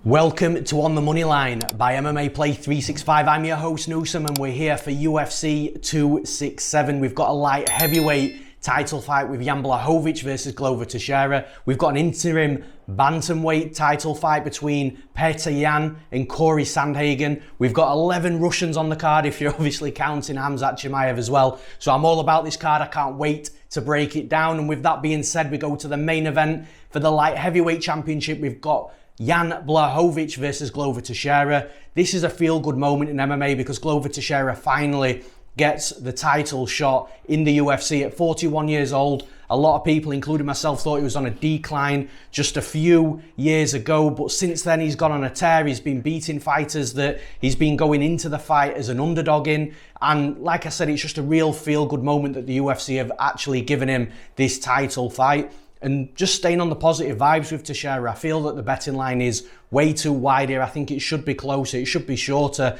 Welcome to On The Money Line by MMA Play 365. I'm your host Newsome and we're here for UFC 267. We've got a light heavyweight title fight with Jan Blachowicz versus Glover Teixeira. We've got an interim bantamweight title fight between Petr and Cory Sandhagen. We've got 11 Russians on the card if you're obviously counting Khamzat Chimaev as well. So I'm all about this card. I can't wait to break it down. And with that being said, we go to the main event for the light heavyweight championship. We've got Jan Blachowicz versus Glover Teixeira. This is a feel-good moment in MMA because Glover Teixeira finally gets the title shot in the UFC at 41 years old. A lot of people, including myself, thought he was on a decline just a few years ago, but since then he's gone on a tear. He's been beating fighters that he's been going into the fight as an underdog in, and like I said, it's just a real feel-good moment that the UFC have actually given him this title fight. And just staying on the positive vibes with Teixeira, I feel that the betting line is way too wide here. I think it should be closer, it should be shorter.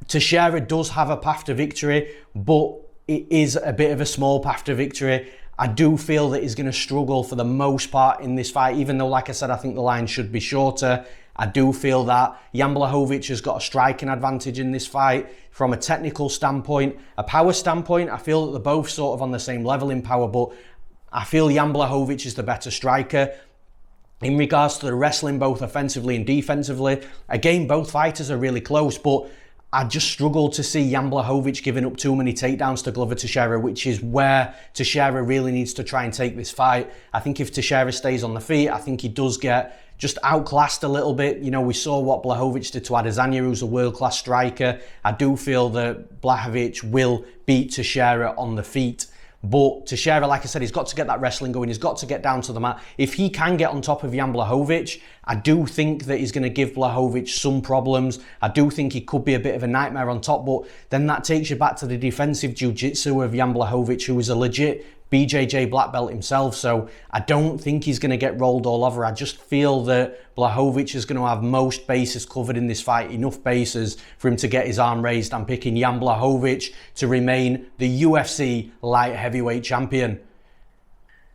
Teixeira does have a path to victory, but it is a bit of a small path to victory. I do feel that he's going to struggle for the most part in this fight, even though, like I said, I think the line should be shorter. I do feel that Jan Blachowicz has got a striking advantage in this fight from a technical standpoint. A power standpoint, I feel that they're both sort of on the same level in power, but I feel Jan Blachowicz is the better striker. In regards to the wrestling, both offensively and defensively, again, both fighters are really close, but I just struggle to see Jan Blachowicz giving up too many takedowns to Glover Teixeira, which is where Teixeira really needs to try and take this fight. I think if Teixeira stays on the feet, I think he does get just outclassed a little bit. You know, we saw what Blachowicz did to Oezdemir, who's a world-class striker. I do feel that Blachowicz will beat Teixeira on the feet. But Teixeira, like I said, he's got to get that wrestling going. He's got to get down to the mat. If he can get on top of Jan Blachowicz, I do think that he's going to give Blachowicz some problems. I do think he could be a bit of a nightmare on top, but then that takes you back to the defensive jiu-jitsu of Jan Blachowicz, who is a legit BJJ black belt himself. So I don't think he's going to get rolled all over. I just feel that Blachowicz is going to have most bases covered in this fight, enough bases for him to get his arm raised. I'm picking Jan Blachowicz to remain the UFC light heavyweight champion.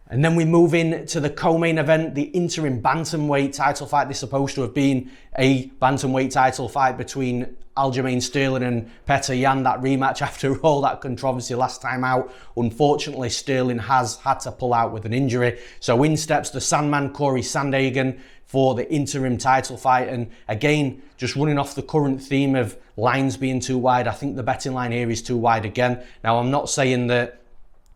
And then we move in to the co-main event, the interim bantamweight title fight. This is supposed to have been a bantamweight title fight between Aljamain Sterling and Petr, that rematch after all that controversy last time out. Unfortunately, Sterling has had to pull out with an injury. So in steps the Sandman, Cory Sandhagen, for the interim title fight. And again, just running off the current theme of lines being too wide, I think the betting line here is too wide again. Now, I'm not saying that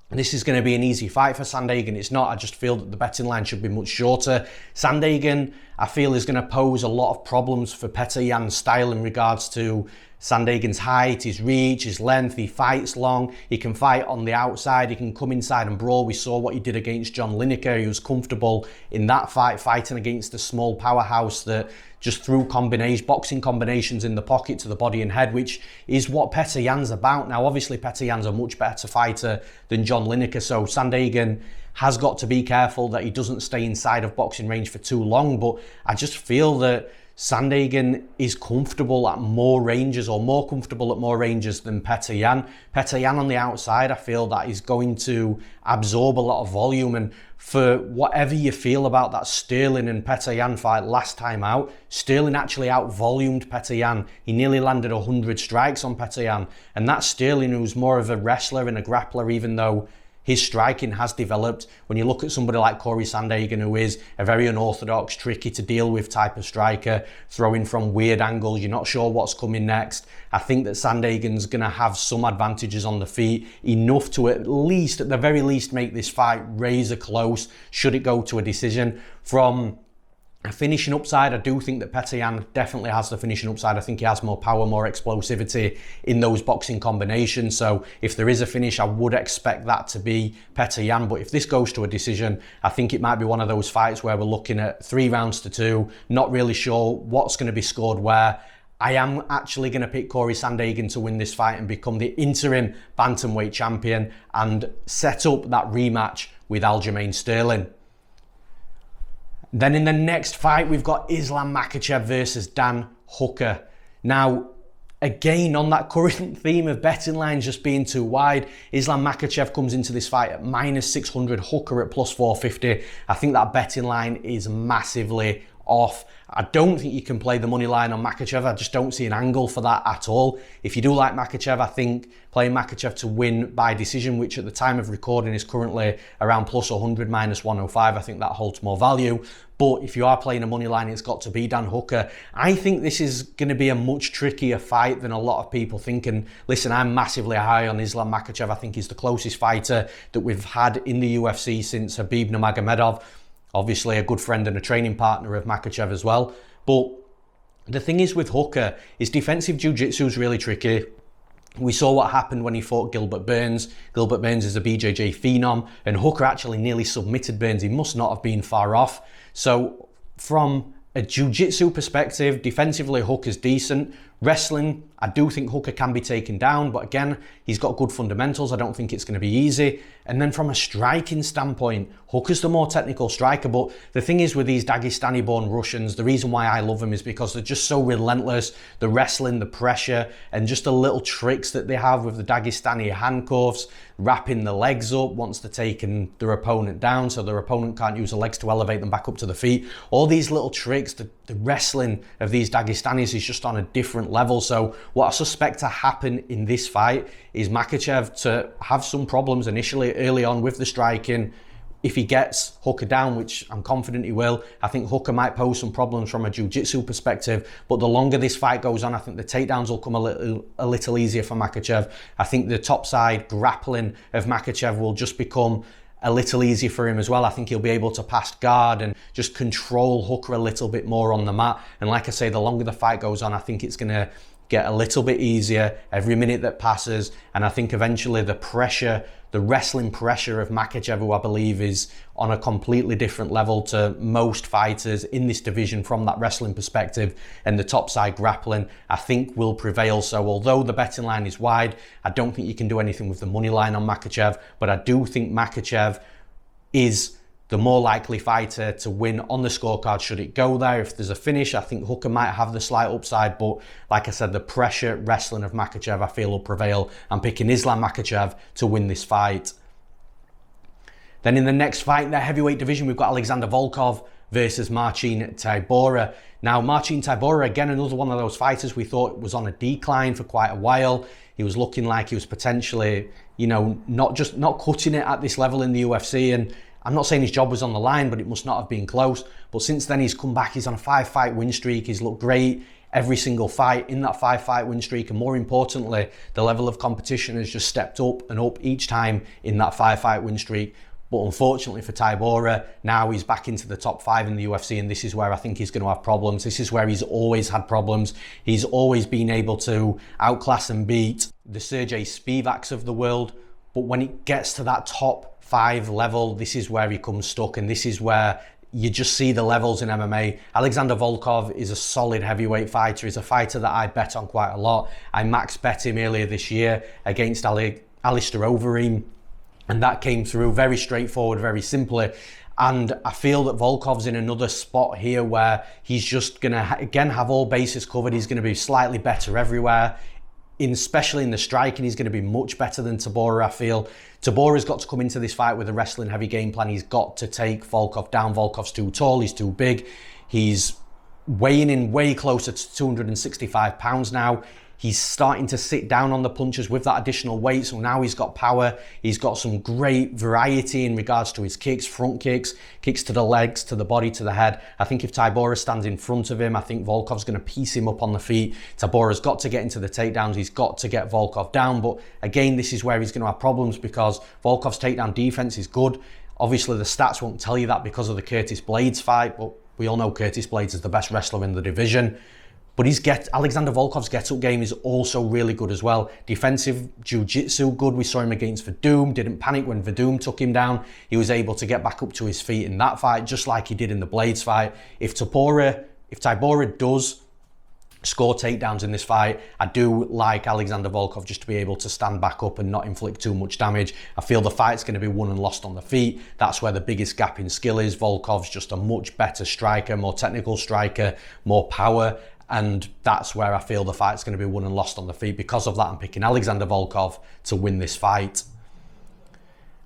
this is going to be an easy fight for Sandhagen. It's not. I just feel that the betting line should be much shorter. Sandhagen, I feel, is going to pose a lot of problems for Petr Yan's style in regards to Sandhagen's height, his reach, his length. He fights long. He can fight on the outside. He can come inside and brawl. We saw what he did against John Lineker. He was comfortable in that fight, fighting against the small powerhouse that just threw boxing combinations in the pocket to the body and head, which is what Petr Yan's about. Now, obviously, Petr Yan's a much better fighter than John Lineker, so Sandhagen has got to be careful that he doesn't stay inside of boxing range for too long, but I just feel that Sandhagen is comfortable at more ranges, or more comfortable at more ranges than Petr Yan. Petr Yan on the outside, I feel that he's going to absorb a lot of volume, and for whatever you feel about that Sterling and Petr Yan fight last time out, Sterling actually out-volumed Petr Yan. He nearly landed 100 strikes on Petr Yan, and that's Sterling, who's more of a wrestler and a grappler, even though his striking has developed. When you look at somebody like Cory Sandhagen, who is a very unorthodox, tricky to deal with type of striker, throwing from weird angles, you're not sure what's coming next. I think that Sandhagen's going to have some advantages on the feet, enough to at the very least, make this fight razor close, should it go to a decision. From a finishing upside, I do think that Petr Yan definitely has the finishing upside. I think he has more power, more explosivity in those boxing combinations. So if there is a finish, I would expect that to be Petr Yan. But if this goes to a decision, I think it might be one of those fights where we're looking at 3 rounds to 2, not really sure what's going to be scored where. I am actually going to pick Cory Sandhagen to win this fight and become the interim bantamweight champion and set up that rematch with Aljamain Sterling. Then in the next fight, we've got Islam Makhachev versus Dan Hooker. Now, again, on that current theme of betting lines just being too wide, Islam Makhachev comes into this fight at -600, Hooker at +450. I think that betting line is massively off. I don't think you can play the money line on Makhachev. I just don't see an angle for that at all. If you do like Makhachev, I think playing Makhachev to win by decision, which at the time of recording is currently around plus 100, minus 105, I think that holds more value. But if you are playing a money line, it's got to be Dan Hooker. I think this is going to be a much trickier fight than a lot of people think. And listen, I'm massively high on Islam Makhachev. I think he's the closest fighter that we've had in the UFC since Khabib Nurmagomedov. Obviously a good friend and a training partner of Makhachev as well. But the thing is with Hooker, his defensive jiu-jitsu is really tricky. We saw what happened when he fought Gilbert Burns. Gilbert Burns is a BJJ phenom, and Hooker actually nearly submitted Burns. He must not have been far off. So from a jiu-jitsu perspective, defensively Hooker's decent. Wrestling, I do think Hooker can be taken down, but again, he's got good fundamentals. I don't think it's going to be easy. And then from a striking standpoint, Hooker's the more technical striker. But the thing is with these Dagestani-born Russians, the reason why I love them is because they're just so relentless. The wrestling, the pressure, and just the little tricks that they have with the Dagestani handcuffs, wrapping the legs up once they're taking their opponent down so their opponent can't use the legs to elevate them back up to the feet. All these little tricks, the wrestling of these Dagestanis is just on a different level. So what I suspect to happen in this fight is Makhachev to have some problems initially early on with the striking. If he gets Hooker down, which I'm confident he will, I think Hooker might pose some problems from a jiu-jitsu perspective. But the longer this fight goes on, I think the takedowns will come a little easier for Makhachev. I think the topside grappling of Makhachev will just become a little easier for him as well. I think he'll be able to pass guard and just control Hooker a little bit more on the mat. And like I say, the longer the fight goes on, I think it's going to get a little bit easier every minute that passes. And I think eventually the pressure, the wrestling pressure of Makhachev, who I believe is on a completely different level to most fighters in this division from that wrestling perspective, and the topside grappling, I think will prevail. So although the betting line is wide, I don't think you can do anything with the money line on Makhachev, but I do think Makhachev is the more likely fighter to win on the scorecard should it go there. If there's a finish, I think Hooker might have the slight upside, but like I said, the pressure wrestling of Makhachev I feel will prevail. I'm picking Islam Makhachev to win this fight. Then in the next fight in the heavyweight division, we've got Alexander Volkov versus Marcin Tybura. Now, Marcin Tybura, again, another one of those fighters we thought was on a decline for quite a while. He was looking like he was potentially, not cutting it at this level in the UFC, and I'm not saying his job was on the line, but it must not have been close. But since then, he's come back. He's on a 5-fight win streak. He's looked great every single fight in that 5-fight win streak. And more importantly, the level of competition has just stepped up and up each time in that 5-fight win streak. But unfortunately for Tybura, now he's back into the top 5 in the UFC, and this is where I think he's going to have problems. This is where he's always had problems. He's always been able to outclass and beat the Sergey Spivaks of the world. But when it gets to that top 5 level, this is where he comes stuck, and this is where you just see the levels in MMA. Alexander Volkov is a solid heavyweight fighter. He's a fighter that I bet on quite a lot. I max bet him earlier this year against Alistair Overeem, and that came through very straightforward, very simply. And I feel that Volkov's in another spot here where he's just going to, again, have all bases covered. He's going to be slightly better everywhere. Especially in the striking, he's going to be much better than Tybura, I feel. Tybura's got to come into this fight with a wrestling heavy game plan. He's got to take Volkov down. Volkov's too tall, he's too big. He's weighing in way closer to 265 pounds now. He's starting to sit down on the punches with that additional weight, so now he's got power. He's got some great variety in regards to his kicks, front kicks, kicks to the legs, to the body, to the head. I think if Tybura stands in front of him, I think Volkov's going to piece him up on the feet. Tybura's got to get into the takedowns. He's got to get Volkov down, but again, this is where he's going to have problems because Volkov's takedown defense is good. Obviously, the stats won't tell you that because of the Curtis Blaydes fight, but we all know Curtis Blaydes is the best wrestler in the division. But Alexander Volkov's get-up game is also really good as well. Defensive jiu-jitsu good. We saw him against Verdum. Didn't panic when Verdum took him down. He was able to get back up to his feet in that fight, just like he did in the Blaydes fight. If Tybura does score takedowns in this fight, I do like Alexander Volkov just to be able to stand back up and not inflict too much damage. I feel the fight's going to be won and lost on the feet. That's where the biggest gap in skill is. Volkov's just a much better striker, more technical striker, more power. And that's where I feel the fight's going to be won and lost on the feet. Because of that, I'm picking Alexander Volkov to win this fight.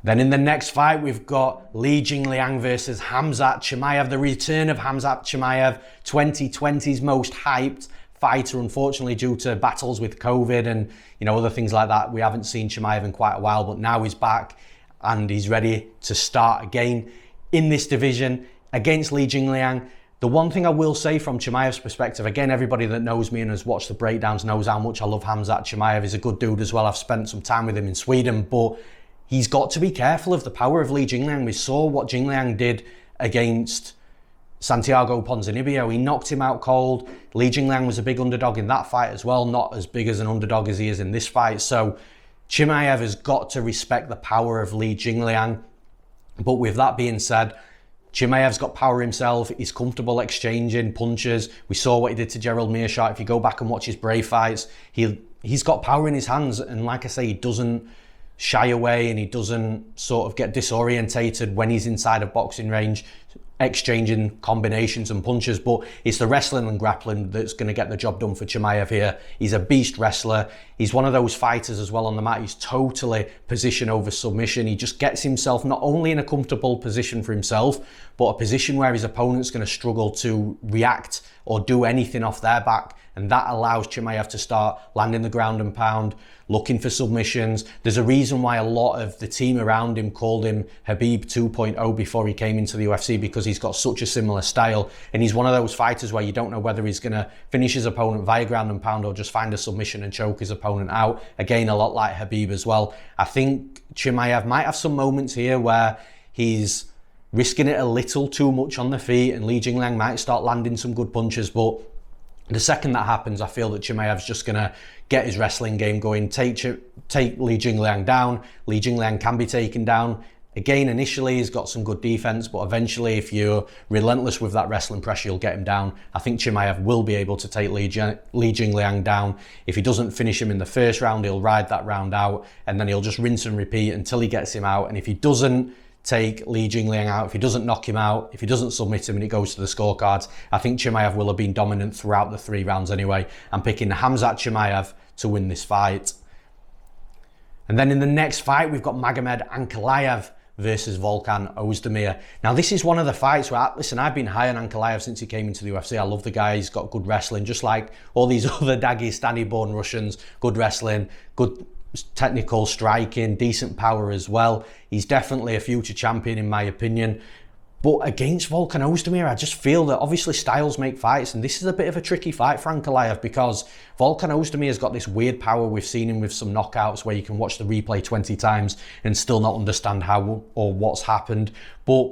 Then in the next fight, we've got Li Jingliang versus Khamzat Chimaev. The return of Khamzat Chimaev, 2020's most hyped fighter. Unfortunately, due to battles with COVID and other things like that, we haven't seen Chimaev in quite a while, but now he's back and he's ready to start again in this division against Li Jingliang. The one thing I will say from Chimaev's perspective, again, everybody that knows me and has watched the breakdowns knows how much I love Khamzat Chimaev. He's a good dude as well. I've spent some time with him in Sweden, but he's got to be careful of the power of Li Jingliang. We saw what Jingliang did against Santiago Ponzinibbio. He knocked him out cold. Li Jingliang was a big underdog in that fight as well, not as big as an underdog as he is in this fight. So Chimaev has got to respect the power of Li Jingliang. But with that being said, Chimaev's got power himself. He's comfortable exchanging punches. We saw what he did to Gerald Meerschaert. If you go back and watch his Brave fights, he's got power in his hands. And like I say, he doesn't shy away and he doesn't sort of get disorientated when he's inside of boxing range, exchanging combinations and punches. But it's the wrestling and grappling that's going to get the job done for Chimaev here. He's a beast wrestler. He's one of those fighters as well on the mat. He's totally position over submission. He just gets himself not only in a comfortable position for himself, but a position where his opponent's going to struggle to react or do anything off their back. And that allows Chimaev to start landing the ground and pound, looking for submissions. There's a reason why a lot of the team around him called him Khabib 2.0 before he came into the UFC, because he's got such a similar style. And he's one of those fighters where you don't know whether he's going to finish his opponent via ground and pound or just find a submission and choke his opponent out. Again, a lot like Khabib as well. I think Chimaev might have some moments here where he's risking it a little too much on the feet and Li Jingliang might start landing some good punches, but the second that happens, I feel that Chimaev's just going to get his wrestling game going, take Li Jingliang down. Li Jingliang can be taken down. Again, initially he's got some good defense, but eventually if you're relentless with that wrestling pressure, you'll get him down. I think Chimaev will be able to take Li Jingliang down. If he doesn't finish him in the first round, he'll ride that round out and then he'll just rinse and repeat until he gets him out. And if he doesn't take Li Jingliang out, if he doesn't knock him out, if he doesn't submit him and it goes to the scorecards, I think Chimaev will have been dominant throughout the 3 rounds anyway. I'm picking Khamzat Chimaev to win this fight. And then in the next fight, we've got Magomed Ankalaev versus Volkan Oezdemir. Now this is one of the fights where, listen, I've been high on Ankalaev since he came into the UFC. I love the guy, he's got good wrestling, just like all these other Dagestani-born Russians. Good wrestling, good technical striking, decent power as well. He's definitely a future champion in my opinion. But against Volkan Oezdemir, I just feel that obviously styles make fights, and this is a bit of a tricky fight for Ankalaev because Volkan Oezdemir has got this weird power. We've seen him with some knockouts where you can watch the replay 20 times and still not understand how or what's happened. But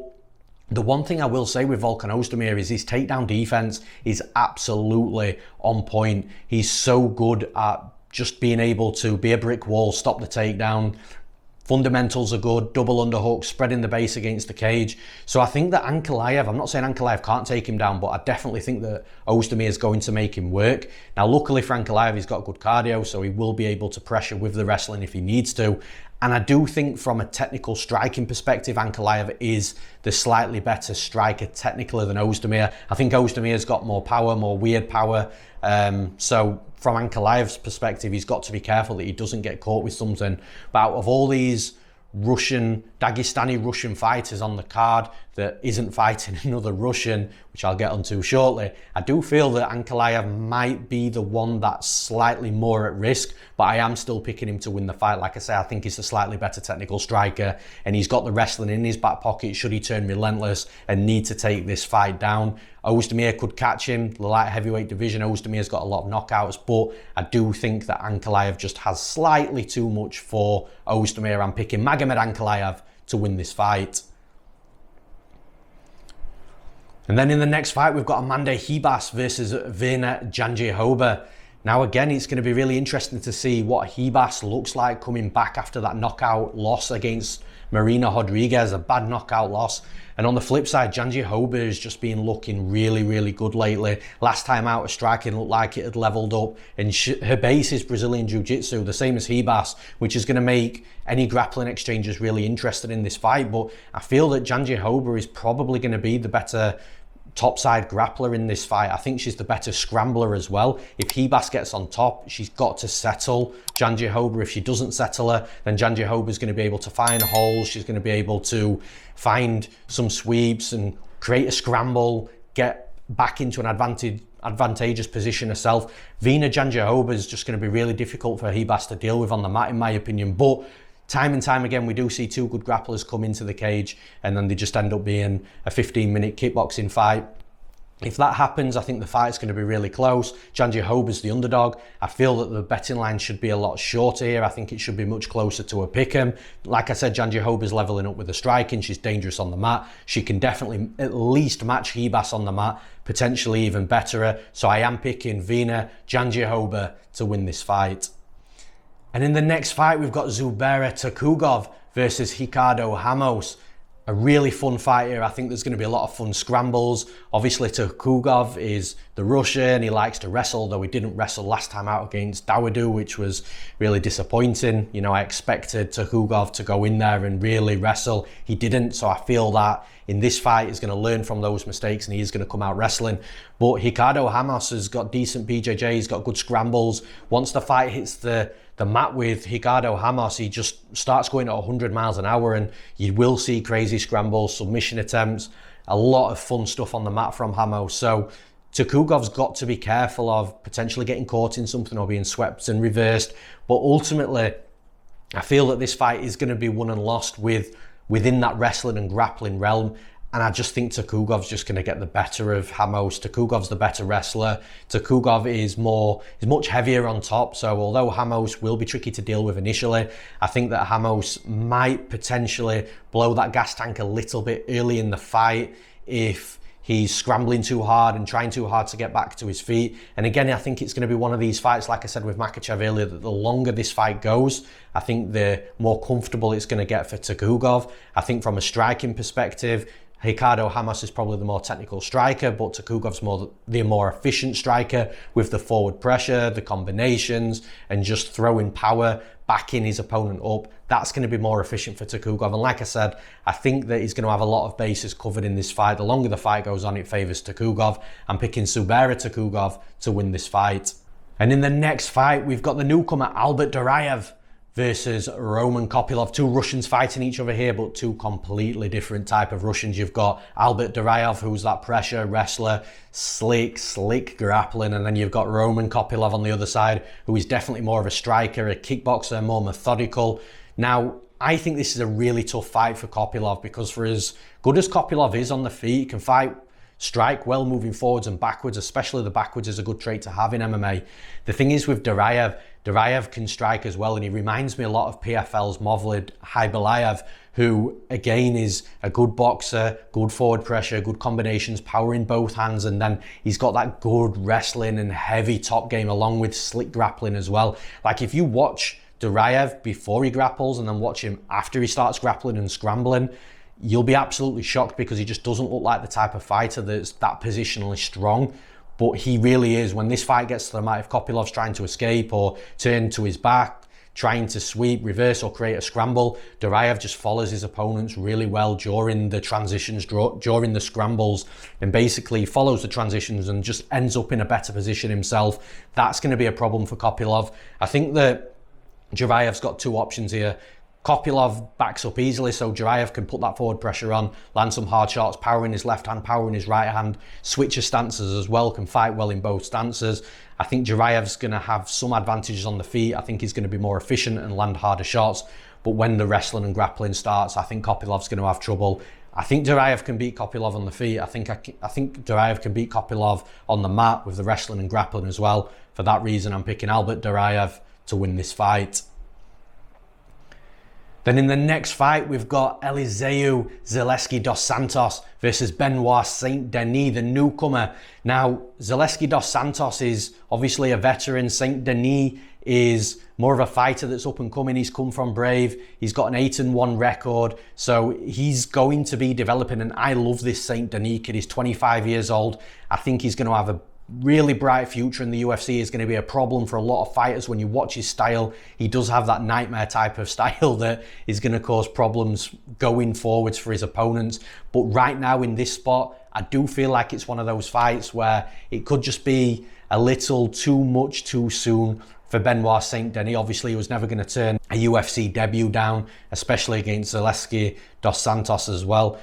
the one thing I will say with Volkan Oezdemir is his takedown defense is absolutely on point. He's so good at just being able to be a brick wall, stop the takedown. Fundamentals are good, double underhook, spreading the base against the cage. So I think that Ankalaev, I'm not saying Ankalaev can't take him down, but I definitely think that Oezdemir is going to make him work. Now, luckily for Ankalaev, he's got good cardio, so he will be able to pressure with the wrestling if he needs to. And I do think from a technical striking perspective, Ankalaev is the slightly better striker technically than Oezdemir. I think Ozdemir's got more power, more weird power. So from Ankalaev's perspective, he's got to be careful that he doesn't get caught with something. But out of all these Dagestani Russian fighters on the card that isn't fighting another Russian, which I'll get onto shortly, I do feel that Ankalaev might be the one that's slightly more at risk, but I am still picking him to win the fight. Like I say, I think he's the slightly better technical striker and he's got the wrestling in his back pocket should he turn relentless and need to take this fight down. Oezdemir could catch him, the light heavyweight division. Ozdemir's got a lot of knockouts, but I do think that Ankalaev just has slightly too much for Oezdemir. I'm picking Magomed Ankalaev to win this fight. And then in the next fight, we've got Amanda Ribas versus Virna Jandiroba. Now again, it's going to be really interesting to see what Ribas looks like coming back after that knockout loss against Marina Rodriguez, a bad knockout loss. And on the flip side, Jandiroba has just been looking really, really good lately. Last time out, her striking looked like it had leveled up. And her base is Brazilian Jiu-Jitsu, the same as Ribas, which is going to make any grappling exchanges really interested in this fight. But I feel that Jandiroba is probably going to be the better topside grappler in this fight. I think she's the better scrambler as well. If Ribas gets on top, she's got to settle Jandiroba. If she doesn't settle her, then Jandiroba is going to be able to find holes. She's going to be able to find some sweeps and create a scramble, get back into an advantageous position herself. Virna Jandiroba is just going to be really difficult for Ribas to deal with on the mat, in my opinion. But time and time again, we do see two good grapplers come into the cage and then they just end up being a 15-minute kickboxing fight. If that happens, I think the fight's going to be really close. Jandiroba's the underdog. I feel that the betting line should be a lot shorter here. I think it should be much closer to a pick'em. Like I said, Jandiroba's leveling up with the striking. She's dangerous on the mat. She can definitely at least match Ribas on the mat, potentially even better her. So I am picking Virna Jandiroba to win this fight. And in the next fight, we've got Zubaira Tukhugov versus Ricardo Ramos. A really fun fight here. I think there's going to be a lot of fun scrambles. Obviously, Tukhugov is the Russian. He likes to wrestle, though he didn't wrestle last time out against Dawoodu, which was really disappointing. You know, I expected Tukhugov to go in there and really wrestle. He didn't, so I feel that in this fight, he's going to learn from those mistakes and he's going to come out wrestling. But Ricardo Ramos has got decent BJJ. He's got good scrambles. Once the fight hits the mat with Ricardo Ramos, he just starts going at 100 miles an hour and you will see crazy scrambles, submission attempts, a lot of fun stuff on the mat from Ramos. So Tukhugov's got to be careful of potentially getting caught in something or being swept and reversed. But ultimately, I feel that this fight is going to be won and lost within that wrestling and grappling realm. And I just think Tukhugov's just going to get the better of Ramos. Tukhugov's the better wrestler. Tukhugov is much heavier on top. So although Ramos will be tricky to deal with initially, I think that Ramos might potentially blow that gas tank a little bit early in the fight if he's scrambling too hard and trying too hard to get back to his feet. And again, I think it's going to be one of these fights, like I said with Makhachev earlier, that the longer this fight goes, I think the more comfortable it's going to get for Tukhugov. I think from a striking perspective, Ricardo Ramos is probably the more technical striker, but Tukhugov's the more efficient striker with the forward pressure, the combinations, and just throwing power, backing his opponent up. That's going to be more efficient for Tukhugov. And like I said, I think that he's going to have a lot of bases covered in this fight. The longer the fight goes on, it favours Tukhugov. I'm picking Zubaira Tukhugov to win this fight. And in the next fight, we've got the newcomer Albert Duraev versus Roman Kopylov. Two Russians fighting each other here, but two completely different type of Russians. You've got Albert Duraev, who's that pressure wrestler, slick grappling, and then you've got Roman Kopylov on the other side, who is definitely more of a striker, a kickboxer, more methodical. Now, I think this is a really tough fight for Kopylov, because for as good as Kopylov is on the feet, he can strike well moving forwards and backwards, especially the backwards is a good trait to have in MMA. The thing is with Duraev can strike as well, and he reminds me a lot of PFL's Movlid Khaybulaev, who again is a good boxer, good forward pressure, good combinations, power in both hands, and then he's got that good wrestling and heavy top game along with slick grappling as well. Like if you watch Duraev before he grapples and then watch him after he starts grappling and scrambling, you'll be absolutely shocked, because he just doesn't look like the type of fighter that's that positionally strong. But he really is. When this fight gets to the mat, if Kopylov's trying to escape or turn to his back, trying to sweep, reverse, or create a scramble, Duraev just follows his opponents really well during the transitions, during the scrambles, and basically follows the transitions and just ends up in a better position himself. That's going to be a problem for Kopylov. I think that Duraev's got two options here. Kopylov backs up easily, so Duraev can put that forward pressure on, land some hard shots, power in his left hand, power in his right hand, switch his stances as well, can fight well in both stances. I think Duraev's going to have some advantages on the feet. I think he's going to be more efficient and land harder shots. But when the wrestling and grappling starts, I think Kopylov's going to have trouble. I think Duraev can beat Kopylov on the feet. I think Duraev can beat Kopylov on the mat with the wrestling and grappling as well. For that reason, I'm picking Albert Duraev to win this fight. Then in the next fight, we've got Elizeu Zaleski dos Santos versus Benoit Saint-Denis, the newcomer. Now, Zaleski dos Santos is obviously a veteran. Saint-Denis is more of a fighter that's up and coming. He's come from Brave. He's got an 8-1 record. So he's going to be developing, and I love this Saint-Denis kid. He's 25 years old. I think he's going to have a really bright future in the UFC. Is going to be a problem for a lot of fighters. When you watch his style, he does have that nightmare type of style that is going to cause problems going forwards for his opponents. But right now in this spot, I do feel like it's one of those fights where it could just be a little too much too soon for Benoit Saint-Denis. Obviously, he was never going to turn a UFC debut down, especially against Zaleski dos Santos as well.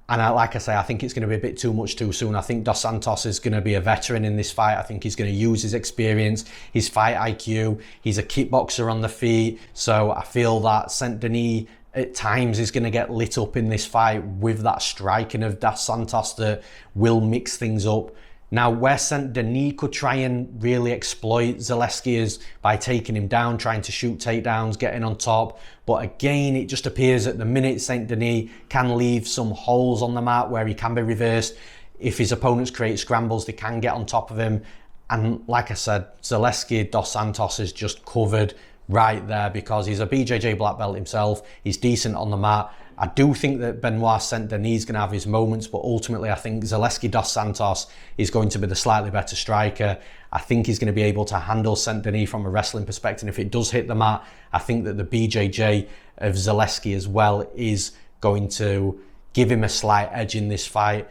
And like I say, I think it's going to be a bit too much too soon. I think Dos Santos is going to be a veteran in this fight. I think he's going to use his experience, his fight IQ. He's a kickboxer on the feet. So I feel that Saint-Denis at times is going to get lit up in this fight with that striking of Dos Santos that will mix things up. Now, where Saint-Denis could try and really exploit Zaleski is by taking him down, trying to shoot takedowns, getting on top. But again, it just appears at the minute Saint-Denis can leave some holes on the mat where he can be reversed. If his opponents create scrambles, they can get on top of him. And like I said, Zaleski dos Santos is just covered right there because he's a BJJ black belt himself. He's decent on the mat. I do think that Benoit Saint-Denis is going to have his moments, but ultimately I think Zaleski dos Santos is going to be the slightly better striker. I think he's going to be able to handle Saint-Denis from a wrestling perspective. If it does hit the mat, I think that the BJJ of Zaleski as well is going to give him a slight edge in this fight.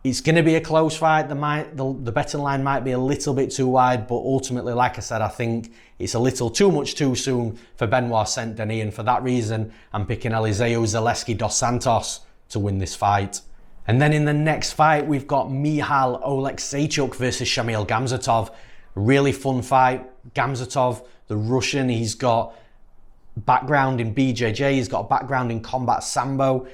It's going to be a close fight. The betting line might be a little bit too wide, but ultimately, like I said, I think it's a little too much too soon for Benoit Saint-Denis, and for that reason, I'm picking Elizeu Zaleski dos Santos to win this fight. And then in the next fight, we've got Michal Oleksiejczuk versus Shamil Khamzatov. Really fun fight. Khamzatov, the Russian, he's got background in BJJ, he's got a background in combat sambo.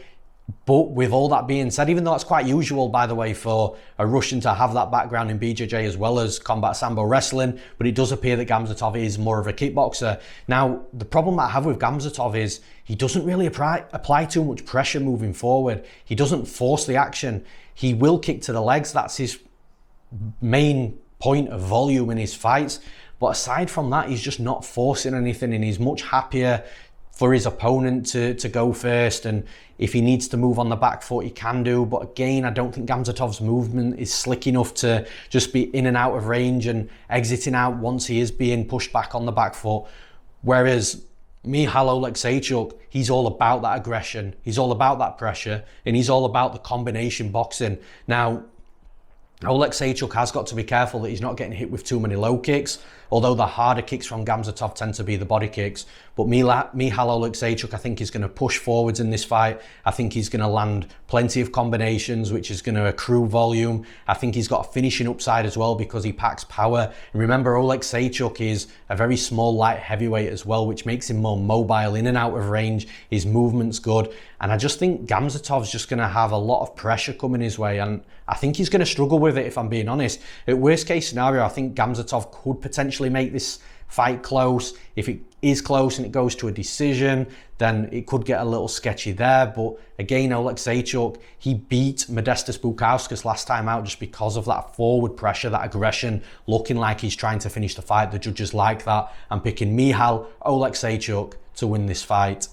But with all that being said, even though it's quite usual, by the way, for a Russian to have that background in BJJ as well as combat sambo wrestling, but it does appear that Khamzatov is more of a kickboxer. Now, the problem I have with Khamzatov is he doesn't really apply too much pressure moving forward. He doesn't force the action. He will kick to the legs. That's his main point of volume in his fights. But aside from that, he's just not forcing anything, and he's much happier for his opponent to go first, and if he needs to move on the back foot, he can do. But again, I don't think Khamzatov's movement is slick enough to just be in and out of range and exiting out once he is being pushed back on the back foot. Whereas Michal Oleksiejczuk, he's all about that aggression, he's all about that pressure, and he's all about the combination boxing. Now, Oleksiejczuk has got to be careful that he's not getting hit with too many low kicks, although the harder kicks from Khamzatov tend to be the body kicks. But Michal Oleksiejczuk, I think, is going to push forwards in this fight. I think he's going to land plenty of combinations, which is going to accrue volume. I think he's got a finishing upside as well because he packs power. And remember, Oleksiejczuk is a very small light heavyweight as well, which makes him more mobile, in and out of range. His movement's good. And I just think Khamzatov's just going to have a lot of pressure coming his way, and I think he's going to struggle with it, if I'm being honest. At worst case scenario, I think Khamzatov could potentially make this fight close. If it is close and it goes to a decision, then it could get a little sketchy there. But again, Oleksiejczuk, he beat Modestas Bukauskas last time out just because of that forward pressure, that aggression, looking like he's trying to finish the fight. The judges like that. I'm picking Michal Oleksiejczuk to win this fight.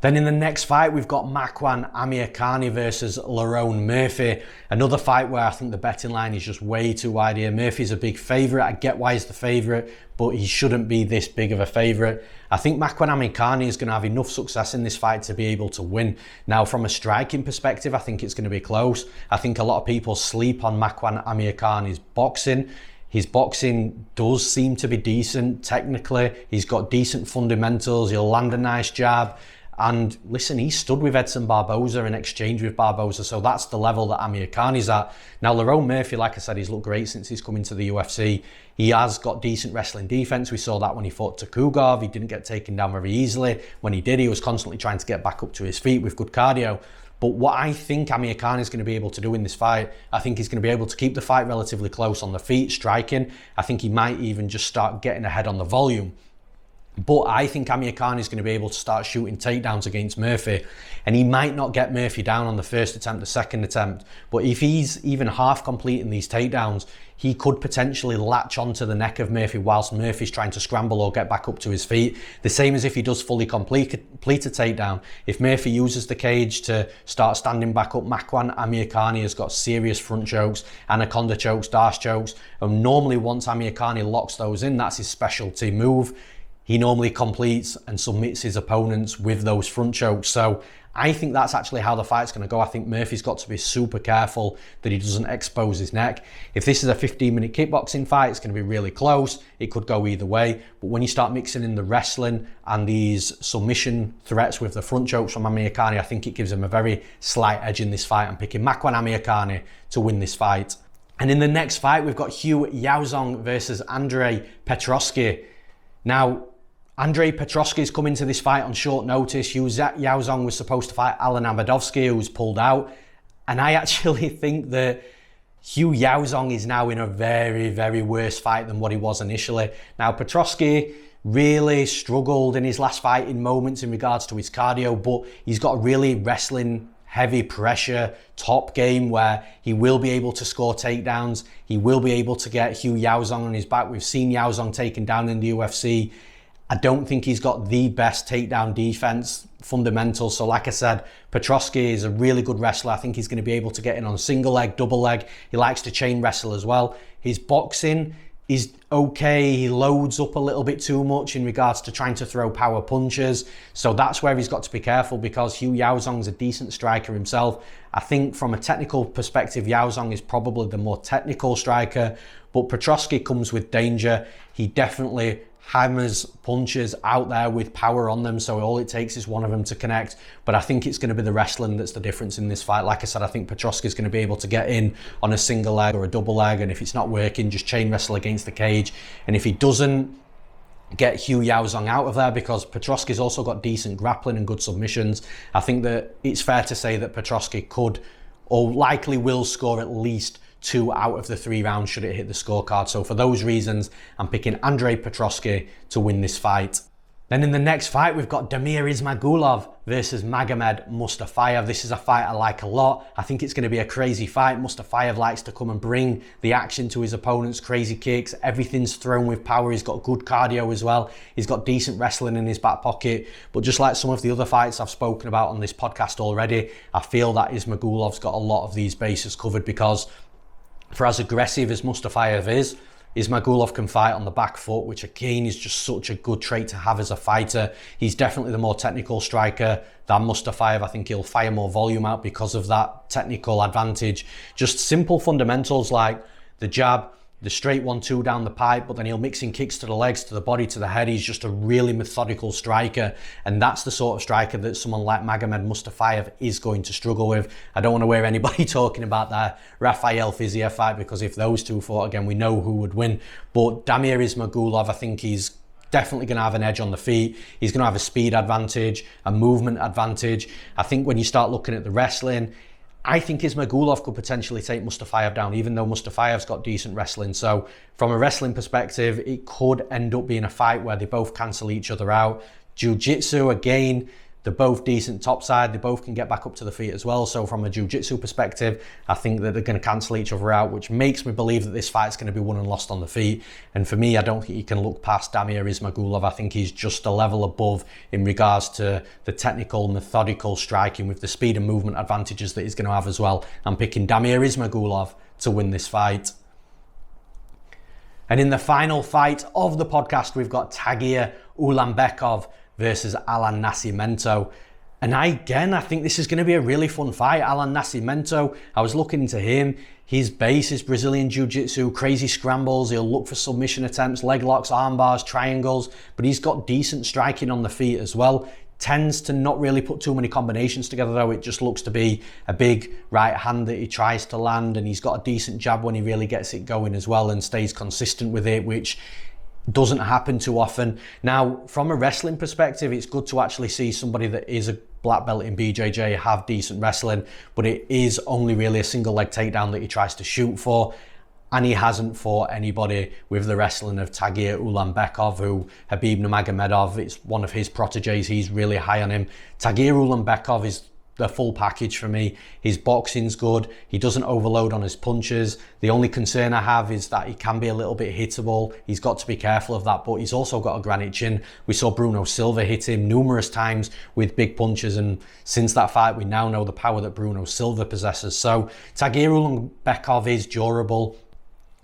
Then in the next fight, we've got Makwan Amirkhani versus Lerone Murphy. Another fight where I think the betting line is just way too wide here. Murphy's a big favourite. I get why he's the favourite, but he shouldn't be this big of a favourite. I think Makwan Amirkhani is going to have enough success in this fight to be able to win. Now, from a striking perspective, I think it's going to be close. I think a lot of people sleep on Makwan Amirkhani's boxing. His boxing does seem to be decent technically. He's got decent fundamentals. He'll land a nice jab. And listen, he stood with Edson Barboza in exchange with Barboza, so that's the level that Amirkhani's at. Now, Lerone Murphy, like I said, he's looked great since he's come into the UFC. He has got decent wrestling defense. We saw that when he fought Tukhugov. He didn't get taken down very easily. When he did, he was constantly trying to get back up to his feet with good cardio. But what I think Amirkhani is going to be able to do in this fight, I think he's going to be able to keep the fight relatively close on the feet, striking. I think he might even just start getting ahead on the volume. But I think Amir Khan is going to be able to start shooting takedowns against Murphy, and he might not get Murphy down on the first attempt, the second attempt, but if he's even half completing these takedowns, he could potentially latch onto the neck of Murphy whilst Murphy's trying to scramble or get back up to his feet. The same as if he does fully complete a takedown. If Murphy uses the cage to start standing back up, Makwan Amirkhani has got serious front chokes, anaconda chokes, Darce chokes, and normally once Amirkhani locks those in, that's his specialty move. He normally completes and submits his opponents with those front chokes. So I think that's actually how the fight's going to go. I think Murphy's got to be super careful that he doesn't expose his neck. If this is a 15-minute kickboxing fight, it's going to be really close. It could go either way. But when you start mixing in the wrestling and these submission threats with the front chokes from Amirkhani, I think it gives him a very slight edge in this fight. I'm picking Makwan Amirkhani to win this fight. And in the next fight, we've got Hugh Yaozong versus Andrei Petroski. Now, Andrei Petroski is coming to this fight on short notice. Hugh Yaozong was supposed to fight Alan Abadovsky, who was pulled out. And I actually think that Hugh Yaozong is now in a very, very worse fight than what he was initially. Now, Petroski really struggled in his last fight in moments in regards to his cardio, but he's got a really wrestling heavy pressure top game where he will be able to score takedowns. He will be able to get Hugh Yaozong on his back. We've seen Yaozong taken down in the UFC. I don't think he's got the best takedown defense fundamentals. So like I said, Petroski is a really good wrestler. I think he's going to be able to get in on single leg, double leg. He likes to chain wrestle as well. His boxing is okay. He loads up a little bit too much in regards to trying to throw power punches. So that's where he's got to be careful, because Hugh Yaozong's a decent striker himself. I think from a technical perspective, Yaozong is probably the more technical striker, but Petroski comes with danger. He definitely hammers punches out there with power on them, so all it takes is one of them to connect. But I think it's going to be the wrestling that's the difference in this fight. Like I said, I think Petroski is going to be able to get in on a single leg or a double leg, and if it's not working, just chain wrestle against the cage. And if he doesn't get Hugh Yaozong out of there, because Petroski's also got decent grappling and good submissions, I think that it's fair to say that Petroski could or likely will score at least 2 out of the 3 rounds should it hit the scorecard. So for those reasons, I'm picking Andrei Petroski to win this fight. Then in the next fight, we've got Damir Ismagulov versus Magomed Mustafayev. This is a fight I like a lot. I think it's going to be a crazy fight. Mustafayev likes to come and bring the action to his opponents, crazy kicks, everything's thrown with power. He's got good cardio as well. He's got decent wrestling in his back pocket. But just like some of the other fights I've spoken about on this podcast already, I feel that Ismagulov's got a lot of these bases covered, because for as aggressive as Mustafayev is, Ismagulov can fight on the back foot, which again is just such a good trait to have as a fighter. He's definitely the more technical striker than Mustafayev. I think he'll fire more volume out because of that technical advantage. Just simple fundamentals like the jab, the straight 1-2 down the pipe, but then he'll mix in kicks to the legs, to the body, to the head. He's just a really methodical striker, and that's the sort of striker that someone like Magomed Mustafayev is going to struggle with. I don't want to hear anybody talking about that Rafael Fiziev fight, because if those two fought again, we know who would win. But Damir Ismagulov, I think he's definitely going to have an edge on the feet. He's going to have a speed advantage, a movement advantage. I think when you start looking at the wrestling, I think Ismagulov could potentially take Mustafayev down, even though Mustafayev's got decent wrestling. So from a wrestling perspective, it could end up being a fight where they both cancel each other out. Jiu-jitsu, again, they're both decent topside. They both can get back up to the feet as well. So from a jiu-jitsu perspective, I think that they're going to cancel each other out, which makes me believe that this fight's going to be won and lost on the feet. And for me, I don't think you can look past Damir Ismagulov. I think he's just a level above in regards to the technical, methodical striking with the speed and movement advantages that he's going to have as well. I'm picking Damir Ismagulov to win this fight. And in the final fight of the podcast, we've got Tagir Ulanbekov versus Alan Nascimento. And I think this is going to be a really fun fight. Alan Nascimento, I was looking into him. His base is Brazilian Jiu-Jitsu, crazy scrambles. He'll look for submission attempts, leg locks, arm bars, triangles, but he's got decent striking on the feet as well. Tends to not really put too many combinations together though. It just looks to be a big right hand that he tries to land, and he's got a decent jab when he really gets it going as well and stays consistent with it, which doesn't happen too often. Now, from a wrestling perspective, it's good to actually see somebody that is a black belt in BJJ have decent wrestling, but it is only really a single leg takedown that he tries to shoot for. and he hasn't fought anybody with the wrestling of Tagir Ulanbekov, who Khabib Nurmagomedov, it's one of his proteges, he's really high on him. Tagir Ulanbekov is the full package for me. His boxing's good, he doesn't overload on his punches. The only concern I have is that he can be a little bit hittable. He's got to be careful of that, but he's also got a granite chin. We saw Bruno Silva hit him numerous times with big punches, and since that fight we now know the power that Bruno Silva possesses. So Tagir Ulanbekov is durable.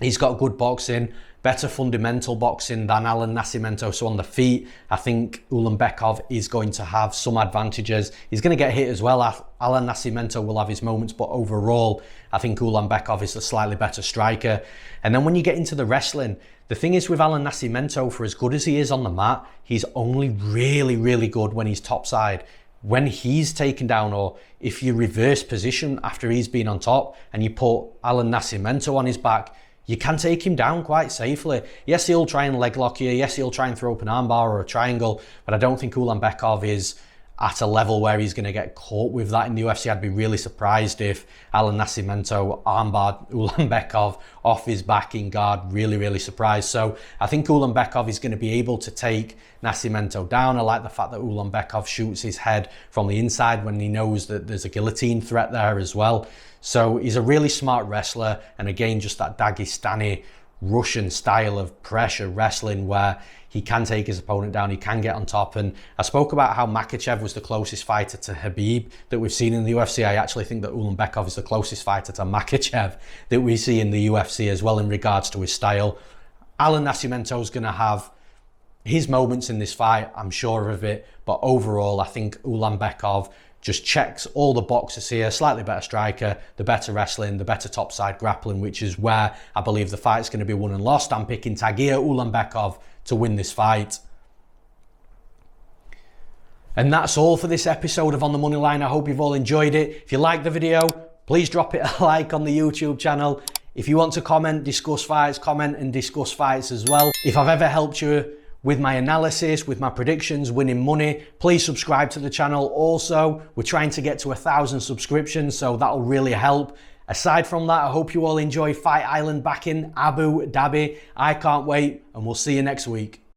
He's got good boxing, better fundamental boxing than Alan Nascimento. So on the feet, I think Ulanbekov is going to have some advantages. He's going to get hit as well. Alan Nascimento will have his moments, but overall, I think Ulanbekov is the slightly better striker. And then when you get into the wrestling, the thing is with Alan Nascimento, for as good as he is on the mat, he's only really good when he's topside. When he's taken down, or if you reverse position after he's been on top and you put Alan Nascimento on his back, you can take him down quite safely. Yes, he'll try and leg lock you. Yes, he'll try and throw up an armbar or a triangle, but I don't think Ulanbekov is at a level where he's going to get caught with that in the UFC. I'd be really surprised if Alan Nascimento armbarred Ulanbekov off his back in guard. Really surprised. So I think Ulanbekov is going to be able to take Nascimento down. I like the fact that Ulanbekov shoots his head from the inside when he knows that there's a guillotine threat there as well. So he's a really smart wrestler, and again, just that Dagestani Russian style of pressure wrestling where he can take his opponent down, he can get on top. And I spoke about how Makhachev was the closest fighter to Khabib that we've seen in the UFC. I actually think that Ulanbekov is the closest fighter to Makhachev that we see in the UFC as well in regards to his style. Alan Nascimento is going to have his moments in this fight, I'm sure of it, but overall I think Ulanbekov just checks all the boxes here. Slightly better striker, the better wrestling, the better topside grappling, which is where I believe the fight's going to be won and lost. I'm picking Tagir Ulanbekov to win this fight. And that's all for this episode of On the Money Line. I hope you've all enjoyed it. If you liked the video, please drop it a like on the YouTube channel. If you want to comment, discuss fights, comment and discuss fights as well. If I've ever helped you with my analysis, with my predictions, winning money, please subscribe to the channel. Also, we're trying to get to 1,000 subscriptions, so that'll really help. Aside from that, I hope you all enjoy Fight Island back in Abu Dhabi. I can't wait, and we'll see you next week.